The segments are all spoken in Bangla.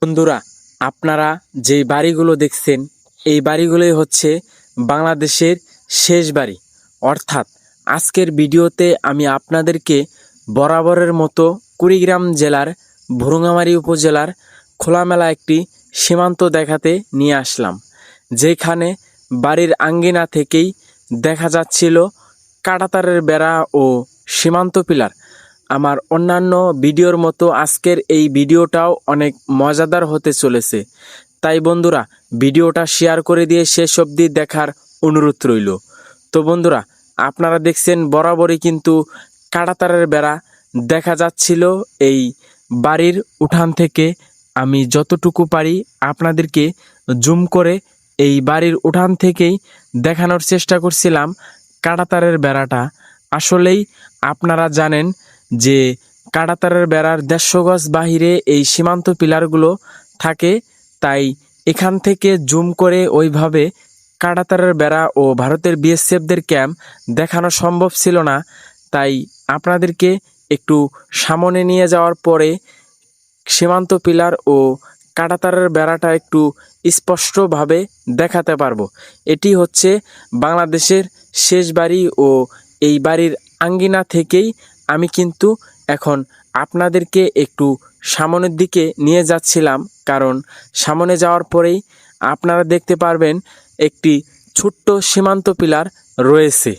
বন্ধুরা, আপনারা যে বাড়িগুলো দেখছেন এই বাড়িগুলোই হচ্ছে বাংলাদেশের শেষ বাড়ি। অর্থাৎ আজকের ভিডিওতে আমি আপনাদেরকে বরাবরের মতো কুড়িগ্রাম জেলার ভুরুঙ্গামারী উপজেলার খোলামেলা একটি সীমান্ত দেখাতে নিয়ে আসলাম, যেখানে বাড়ির আঙ্গিনা থেকেই দেখা যাচ্ছিল কাঁটাতারের বেড়া ও সীমান্ত পিলার। আমার অন্যান্য ভিডিওর মতো আজকের এই ভিডিওটাও অনেক মজাদার হতে চলেছে, তাই বন্ধুরা ভিডিওটা শেয়ার করে দিয়ে শেষ অবধি দেখার অনুরোধ রইল। তো বন্ধুরা, আপনারা দেখছেন বরাবরই কিন্তু কাঁটাতারের বেড়া দেখা যাচ্ছিল এই বাড়ির উঠান থেকে। আমি যতটুকু পারি আপনাদেরকে জুম করে এই বাড়ির উঠান থেকেই দেখানোর চেষ্টা করছিলাম কাঁটাতারের বেড়াটা। আসলেই আপনারা জানেন যে কাঁটাতারের বেড়ার 150 গজ বাহিরে এই সীমান্ত পিলারগুলো থাকে, তাই এখান থেকে জুম করে ওইভাবে কাঁটাতারের বেড়া ও ভারতের বিএসএফদের ক্যাম্প দেখানো সম্ভব ছিল না। তাই আপনাদেরকে একটু সামনে নিয়ে যাওয়ার পরে সীমান্ত পিলার ও কাঁটাতারের বেড়াটা একটু স্পষ্টভাবে দেখাতে পারবো। এটি হচ্ছে বাংলাদেশের শেষ বাড়ি ও এই বাড়ির আঙ্গিনা থেকেই আমি কিন্তু এখন আপনাদেরকে একটু সামনের দিকে নিয়ে যাচ্ছিলাম, কারণ সামনে যাওয়ার পরেই আপনারা দেখতে পারবেন একটি ছোট্ট সীমান্ত পিলার রয়েছে।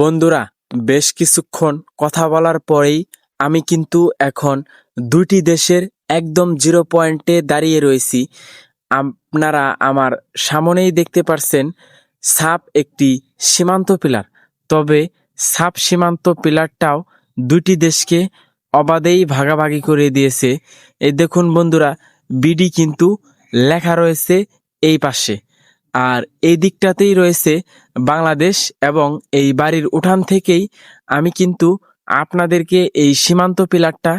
বন্ধুরা, বেশ কিছুক্ষণ কথা বলার পরেই আমি কিন্তু এখন দুইটি দেশের একদম 0 পয়েন্টে দাঁড়িয়ে রয়েছি। আপনারা আমার সামনেই দেখতে পারছেন সাব একটি সীমান্ত পিলার, তবে সাব সীমান্ত পিলারটাও দুইটি দেশকে অবাধেই ভাগাভাগি করে দিয়েছে। এই দেখুন বন্ধুরা, বিডি কিন্তু লেখা রয়েছে এই পাশে, আর এই দিকটাতেই রয়েছে বাংলাদেশ। এবং এই বাড়ির উঠান থেকেই আমি কিন্তু আপনাদেরকে এই সীমান্ত পিলারটা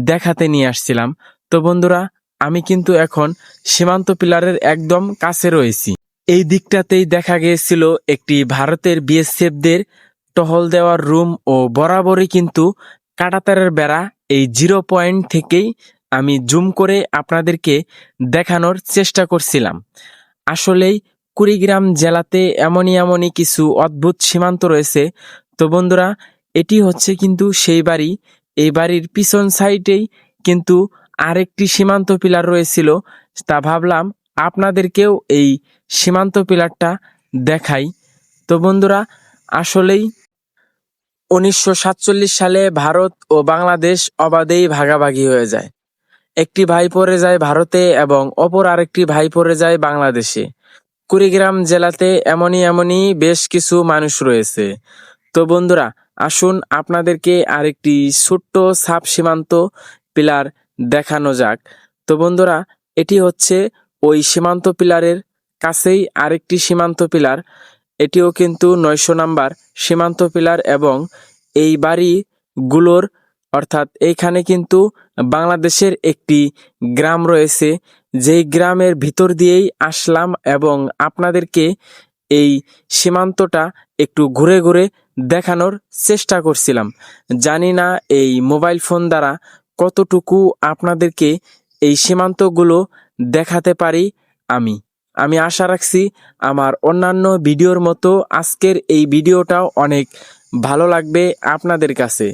দেখাতে নিয়ে আসছিলাম। তো বন্ধুরা, আমি কিন্তু এখন সীমান্ত পিলারের একদম কাছে রয়েছি। এই দিকটাতেই দেখা গিয়েছিল একটি ভারতের বিএসএফদের টহল দেওয়ার রুম ও বরাবরই কিন্তু কাঁটাতারের বেড়া এই 0 পয়েন্ট থেকেই আমি জুম করে আপনাদেরকে দেখানোর চেষ্টা করছিলাম। আসলেই কুড়িগ্রাম জেলাতে এমনই কিছু অদ্ভুত সীমান্ত রয়েছে। তো বন্ধুরা, এটি হচ্ছে কিন্তু সেই বাড়ি। এই বাড়ির পিছন সাইডেই কিন্তু আরেকটি সীমান্ত পিলার রয়েছিল, তা ভাবলাম আপনাদেরকেও এই সীমান্ত পিলারটা দেখাই। তো বন্ধুরা, আসলেই 1947 সালে ভারত ও বাংলাদেশ অবাধেই ভাগাভাগি হয়ে যায়। একটি ভাই পড়ে যায় ভারতে এবং অপর আরেকটি ভাই পড়ে যায় বাংলাদেশে। কুড়িগ্রাম জেলাতে এমনই বেশ কিছু মানুষ রয়েছে। তো বন্ধুরা, আসুন আপনাদেরকে আরেকটি ছোট্ট সাব সীমান্ত পিলার দেখানো যাক। তো বন্ধুরা, এটি হচ্ছে ওই সীমান্ত পিলারের কাছেই আরেকটি সীমান্ত পিলার। এটিও কিন্তু 900 নাম্বার সীমান্ত পিলার এবং এই বাড়িগুলোর অর্থাৎ এইখানে কিন্তু বাংলাদেশের একটি গ্রাম রয়েছে, যেই গ্রামের ভিতর দিয়েই আসলাম এবং আপনাদেরকে এই সীমান্তটা একটু ঘুরে ঘুরে দেখানোর চেষ্টা করছিলাম। জানি না এই মোবাইল ফোন দ্বারা কতটুকু আপনাদেরকে এই সীমান্তগুলো দেখাতে পারি। আমি আশা রাখছি আমার অন্যান্য ভিডিওর মতো আজকের এই ভিডিওটাও অনেক ভালো লাগবে আপনাদের কাছে।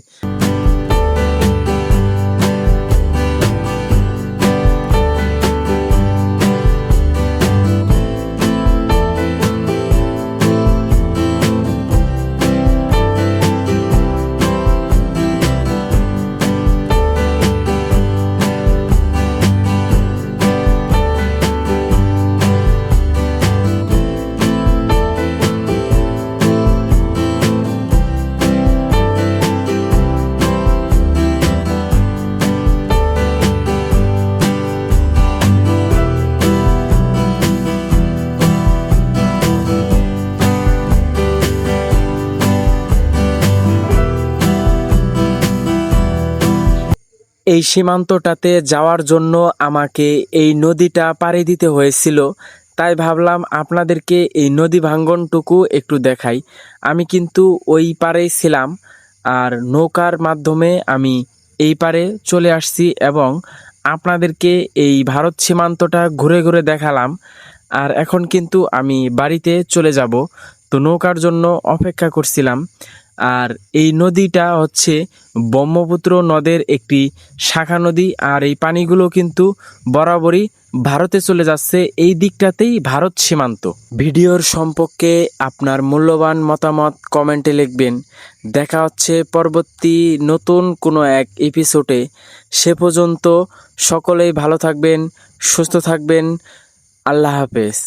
এই সীমান্তটাতে যাওয়ার জন্য আমাকে এই নদীটা পাড়ি দিতে হয়েছিল। তাই ভাবলাম আপনাদেরকে এই নদী ভাঙ্গনটুকু একটু দেখাই। আমি কিন্তু ওই পাড়েই ছিলাম, আর নৌকার মাধ্যমে আমি এই পারে চলে আসছি এবং আপনাদেরকে এই ভারত সীমান্তটা ঘুরে ঘুরে দেখালাম। আর এখন কিন্তু আমি বাড়িতে চলে যাব, তো নৌকার জন্য অপেক্ষা করছিলাম। আর এই নদীটা হচ্ছে ব্রহ্মপুত্র নদের একটি শাখা নদী, আর এই পানিগুলো কিন্তু বরাবরই ভারতে চলে যাচ্ছে। এই দিকটাতেই ভারত সীমান্ত। ভিডিওর সম্পর্কে আপনার মূল্যবান মতামত কমেন্টে লিখবেন। দেখা হচ্ছে পরবর্তী নতুন কোনো এক এপিসোডে। সে পর্যন্ত সকলেই ভালো থাকবেন, সুস্থ থাকবেন। আল্লাহ হাফেজ।